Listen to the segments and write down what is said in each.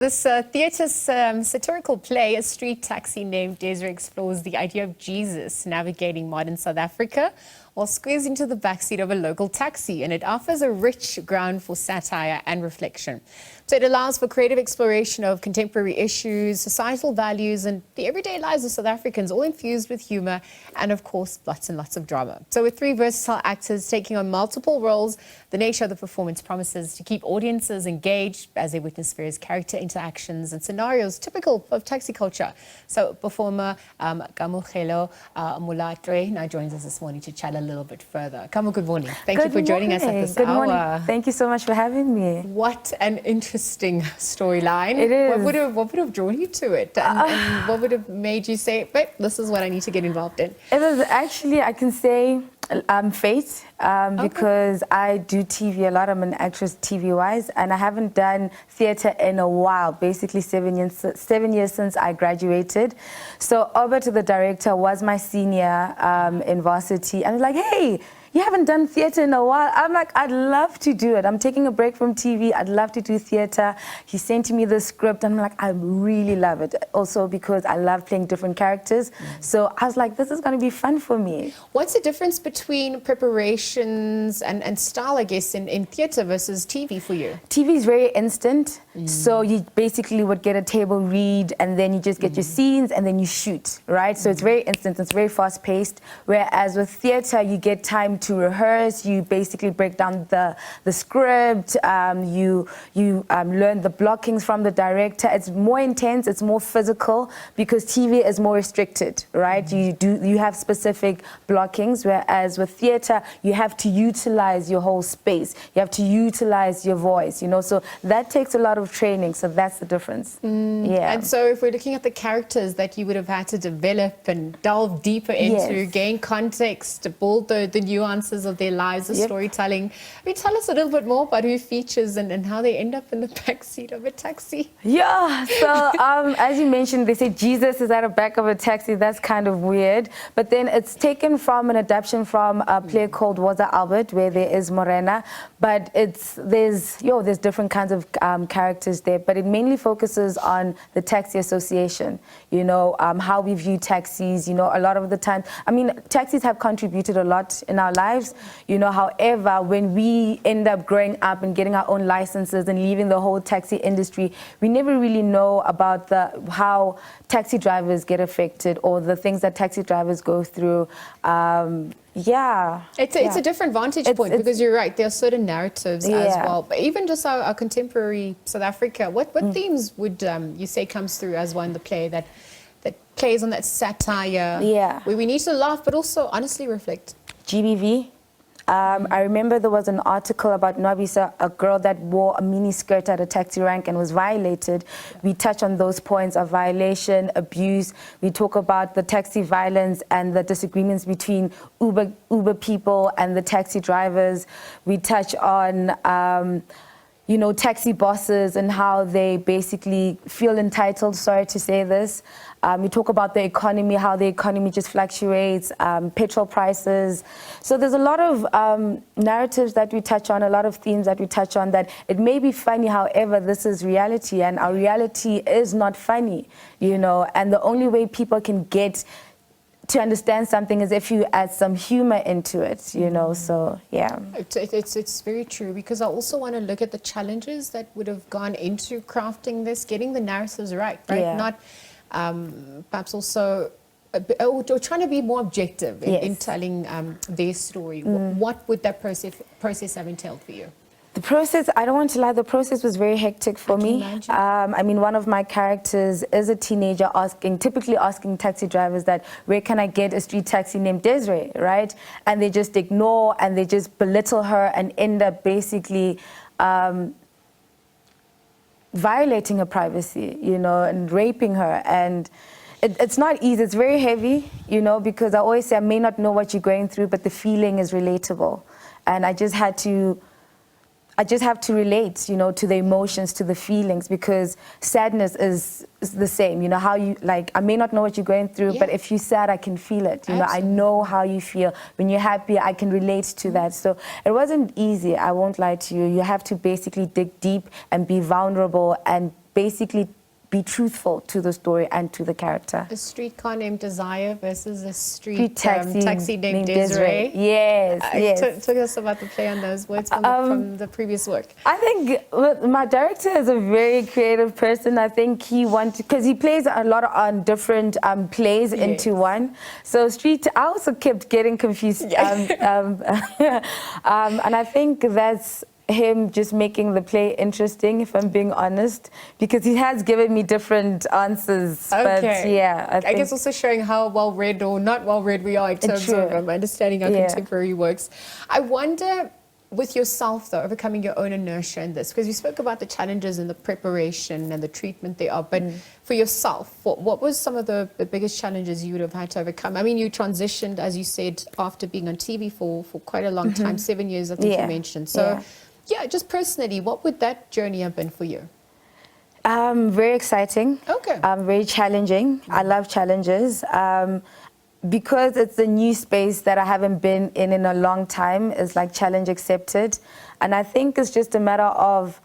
This theatre satirical play, A Street Taxi Named Desiree, explores the idea of Jesus navigating modern South Africa while squeezed into the backseat of a local taxi, and it offers a rich ground for satire and reflection. So it allows for creative exploration of contemporary issues, societal values, and the everyday lives of South Africans, all infused with humour and, of course, lots and lots of drama. So with three versatile actors taking on multiple roles, the nature of the performance promises to keep audiences engaged as they witness various character interactions and scenarios typical of taxi culture. So performer Kamogelo Molatlhoe now joins us this morning to chat a little bit further. Kamo, good morning. Thank you for joining us at this hour. Morning. Thank you so much for having me. What an interesting storyline. It is. What would have drawn you to it? And what would have made you say, babe, this is what I need to get involved in? It was actually, I can say, fate, because I do TV a lot. I'm an actress TV-wise, and I haven't done theatre in a while, basically 7 years since I graduated. So over to the director, was my senior in varsity, and like, hey, you haven't done theatre in a while. I'm like, I'd love to do it. I'm taking a break from TV. I'd love to do theatre. He sent me the script. I'm like, I really love it. Also because I love playing different characters. So I was like, this is going to be fun for me. What's the difference between preparations and style, I guess, in theatre versus TV for you? TV is very instant. So you basically would get a table read, and then you just get your scenes, and then you shoot, right? So it's very instant. It's very fast-paced. Whereas with theatre, you get time to rehearse. You basically break down the script. You learn the blockings from the director. It's more intense. It's more physical because TV is more restricted, right? You have specific blockings, whereas with theatre you have to utilize your whole space. You have to utilize your voice. You know, so that takes a lot of training. So that's the difference. Yeah. And so if we're looking at the characters that you would have had to develop and delve deeper into, gain context, to build the nuances of their lives, the storytelling. I mean, tell us a little bit more about who features and how they end up in the backseat of a taxi. Yeah, so as you mentioned, they say Jesus is at the back of a taxi. That's kind of weird. But then it's taken from an adaptation from a play called Waza Albert, where there is Morena. But there's different kinds of characters there. But it mainly focuses on the taxi association, you know, how we view taxis. You know, a lot of the time, I mean, taxis have contributed a lot in our lives, you know. However, when we end up growing up and getting our own licenses and leaving the whole taxi industry, we never really know about how taxi drivers get affected or the things that taxi drivers go through. It's a different vantage point because you're right, there are certain narratives as well. But even just our contemporary South Africa, what themes would you say comes through as one, the play that plays on that satire, where we need to laugh but also honestly reflect? GBV. I remember there was an article about Nwabisa, a girl that wore a mini skirt at a taxi rank and was violated. We touch on those points of violation, abuse. We talk about the taxi violence and the disagreements between Uber people and the taxi drivers. We touch on you know, taxi bosses and how they basically feel entitled, sorry to say this. We talk about the economy, how the economy just fluctuates, petrol prices. So there's a lot of narratives that we touch on, a lot of themes that we touch on that it may be funny, however, this is reality, and our reality is not funny, you know, and the only way people can get to understand something is if you add some humor into it, you know. So yeah, it's very true, because I also want to look at the challenges that would have gone into crafting this, getting the narratives right, not perhaps also or trying to be more objective in telling their story. What would that process have entailed for you? The process, I don't want to lie, the process was very hectic for me. I mean, one of my characters is a teenager typically asking taxi drivers that, where can I get a street taxi named Desiree, right? And they just ignore and they just belittle her and end up basically violating her privacy, you know, and raping her. And it's not easy, it's very heavy, you know, because I always say I may not know what you're going through, but the feeling is relatable. And I just have to relate, you know, to the emotions, to the feelings, because sadness is the same. You know, how you, like, I may not know what you're going through, but if you're sad, I can feel it. You know, I know how you feel. When you're happy, I can relate to that. So it wasn't easy, I won't lie to you. You have to basically dig deep and be vulnerable and basically be truthful to the story and to the character. A streetcar named Desire versus a Street taxi named Desiree. Yes, yes. Talk us about the play on those words from the previous work. I think my director is a very creative person. I think he wanted, because he plays a lot on different plays into one. So I also kept getting confused. And I think that's him just making the play interesting, if I'm being honest, because he has given me different answers. Okay. But yeah, I guess also showing how well read or not well read we are in terms of understanding our contemporary works. I wonder, with yourself though, overcoming your own inertia in this, because you spoke about the challenges in the preparation and the treatment they are, but for yourself, what was some of the biggest challenges you would have had to overcome? I mean, you transitioned, as you said, after being on TV for quite a long time, 7 years, I think you mentioned. So. Yeah, just personally, what would that journey have been for you? Very exciting. Okay. Very challenging. I love challenges. Because it's a new space that I haven't been in a long time, it's like challenge accepted. And I think it's just a matter of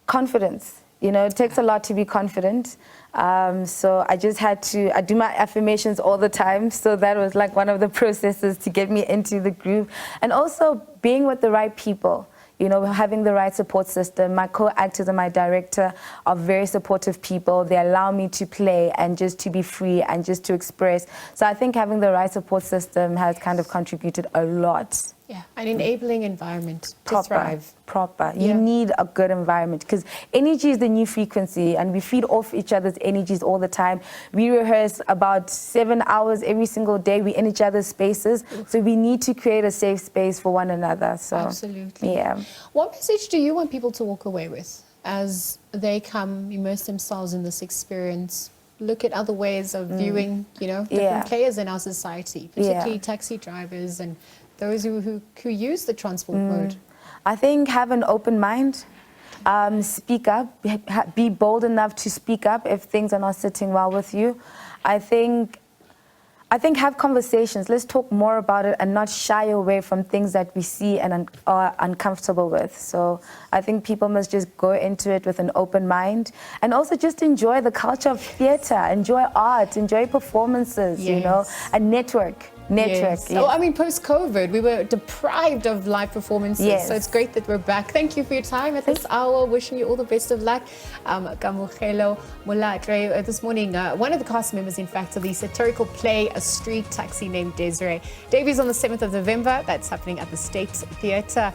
confidence. You know, it takes a lot to be confident. So I just had to, I do my affirmations all the time. So that was like one of the processes to get me into the group. And also being with the right people. You know, having the right support system. My co-actors and my director are very supportive people. They allow me to play and just to be free and just to express. So I think having the right support system has kind of contributed a lot. Yeah, an enabling environment to thrive. Proper. You need a good environment, because energy is the new frequency and we feed off each other's energies all the time. We rehearse about 7 hours every single day. We're in each other's spaces. So we need to create a safe space for one another. So, absolutely. Yeah. What message do you want people to walk away with as they come, immerse themselves in this experience? Look at other ways of viewing, you know, different players in our society, particularly taxi drivers and those who use the transport mode. I think have an open mind, speak up, be bold enough to speak up if things are not sitting well with you. I think have conversations. Let's talk more about it and not shy away from things that we see and are uncomfortable with. So I think people must just go into it with an open mind and also just enjoy the culture of theatre, enjoy art, enjoy performances, you know, and network. Oh, I mean, post-COVID, we were deprived of live performances. So it's great that we're back. Thank you for your time at this hour. Wishing you all the best of luck. Kamogelo Molatlhoe, this morning, one of the cast members, in fact, of the satirical play, A Street Taxi Named Desiree. Debuts on the 7th of November. That's happening at the State Theatre.